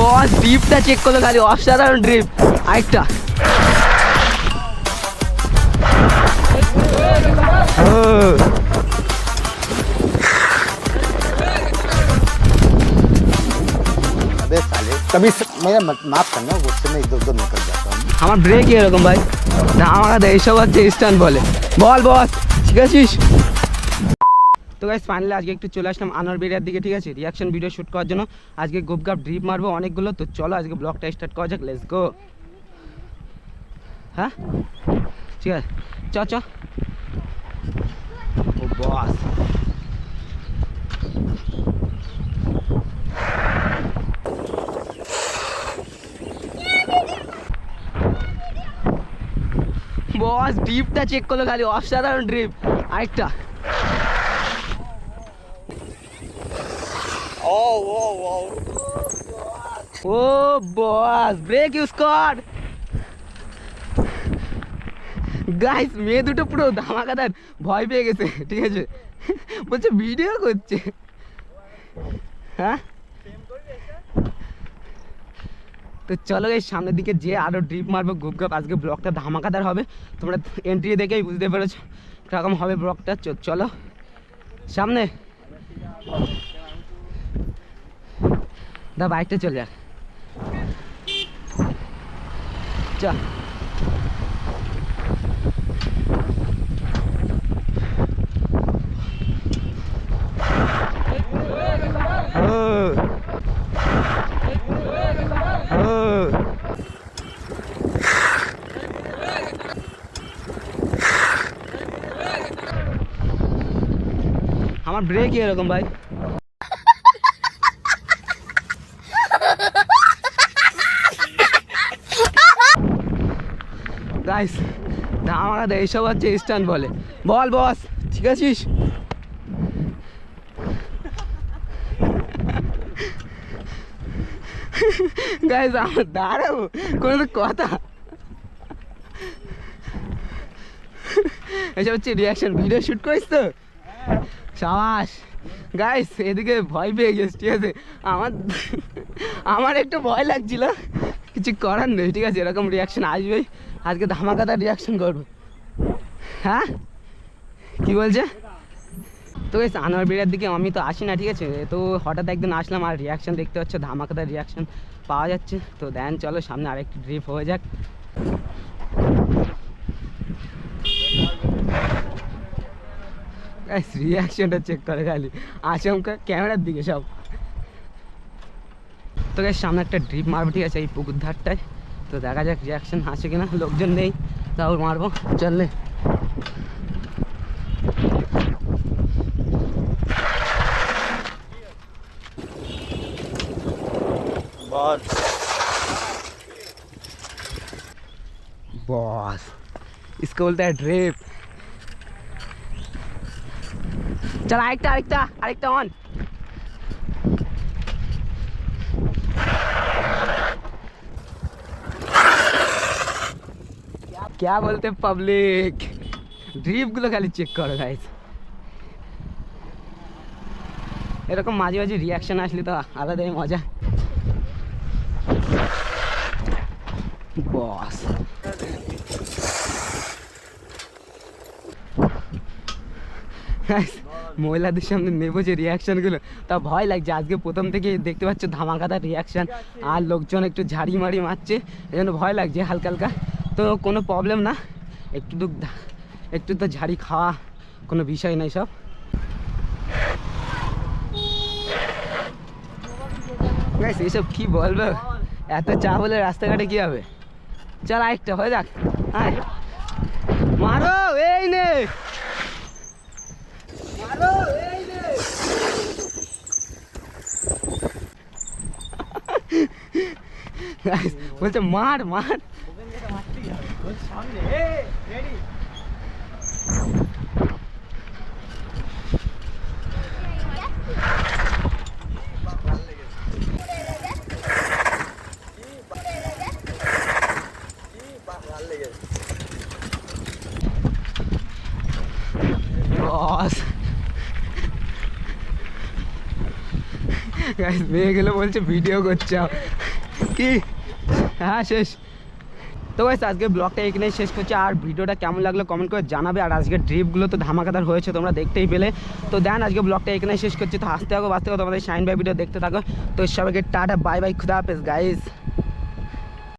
বস ড্রিপটা check করলো খালি, অসাধারণ ড্রিপ। আরেকটা कभी मेरा माफ करना, गुस्से में इधर उधर निकल जाता हूँ। আমার ব্রেক এরকম ভাই, না আমাকে এইসব হচ্ছে স্ট্যান্ড বলে। বল বস, ঠিক আছিস? তো গাইস ফাইনালি আজকে একটু চলে আসলাম আনোয়ার বেরিয়ার দিকে, ঠিক আছে, রিয়াকশন ভিডিও শ্যুট করার জন্য। আজকে গোপগাপ ড্রিপ মারবো অনেকগুলো, তো চলো আজকে ব্লগটা স্টার্ট করা যাক, লেটস গো। হ্যাঁ ঠিক আছে, চ চ। ও বস বস ড্রিপটা চেক করলো খালি, অসাধারণ ড্রিপ। আরেকটা ও বস ব্রেক ইউজ কর। গাইস মেয়ে দুটো পুরো ধামাকাদার ভয় পেয়ে গেছে, ঠিক আছে, বলছে ভিডিও করছে। হ্যাঁ তো চলো এই সামনের দিকে যে আরো ড্রিপ মারবো গুপগাপ। আজকে ব্লগটা ধামাকাদার হবে, তোমরা এন্ট্রি দেখেই বুঝতে পেরেছো কিরকম হবে ব্লগটা। চলো সামনে দা, বাইকটা চলে যাক। চ আমার ব্রেক এরকম ভাই। গাইস আমাকে এইসব হচ্ছে স্ট্যান্ড বলে। বল বস, ঠিক আছিস? গাইস আমার দাঁড়াবো কোনো কথা, এসব হচ্ছে রিয়াকশন ভিডিও শ্যুট করিস তো, সাবাস। গাইস এদিকে ভয় পেয়ে গেছে, ঠিক আছে, আমার একটু ভয় লাগছিল, কিছু করার নেই, ঠিক আছে, এরকম রিয়াকশন আসবেই, আজকে ধামাকাদার রিয়াকশন করবো। হ্যাঁ কি বলছে? তো গাইস আনোয়ার বেরিয়ার দিকে আমি তো আসি না, ঠিক আছে, তো হঠাৎ একদিন আসলাম আর রিয়াকশন দেখতে হচ্ছে, ধামাকাদার রিয়াকশন পাওয়া যাচ্ছে। তো দেন চলো সামনে আরেকটি ড্রিপ হয়ে যাক। রিয়াকশনটা চেক করে খালি, আচমকা ক্যামেরার দিকে সব। তো গাইস সামনে একটা ড্রিপ মারবো, ঠিক আছে, এই পুকুর ধারটায়। তো দেখা যাক রিয়াকশন আসে কিনা, লোকজন নেই তাও মারবো, চললে। बॉस इसको बोलते हैं ड्रिप। चल आरेकटा ऑन। क्या बोलते हैं पब्लिक, ड्रिप गुलो खाली चेक करो गाइस। এরকম মাঝে মাঝে রিয়াকশন আসলে তো আলাদাই মজা। বস মহিলাদের সামনে নেবো যে রিয়াকশানগুলো, তা ভয় লাগছে। আজকে প্রথম থেকে দেখতে পাচ্ছ ধামাকাদার রিয়াকশান, আর লোকজন একটু ঝাড়ি মারি মারছে, এই জন্য ভয় লাগছে হালকা হালকা। তো কোনো প্রবলেম না, একটু তো ঝাড়ি খাওয়া কোনো বিষয় নাই সব। এইসব কি বলবো, এত চা বলে রাস্তাঘাটে কি হবে। চল আরেকটা হয়ে যাক, হ্যাঁ মারো এই নে, মারো এই নে। বলছে মার মার। গাইস মেয়ে গেলে বলছে ভিডিও করছে কি, হ্যাঁ শেষ। তো গাইস আজকে ব্লগটা এখানেই শেষ করছি, আর ভিডিওটা কেমন লাগলো কমেন্ট করে জানাবে। আর আজকের ড্রিপগুলো তো ধামাকাদার হয়েছে, তোমরা দেখতেই পেলে। তো দেন আজকে ব্লগটা এখানেই শেষ করছি। তো হাসতে থাকো বাঁচতে থাকো, তোমাদের শাইন ভাই ভিডিও দেখতে থাকো। তো সবাইকে টাটা বাই বাই, খুদা হাফেজ গাইস।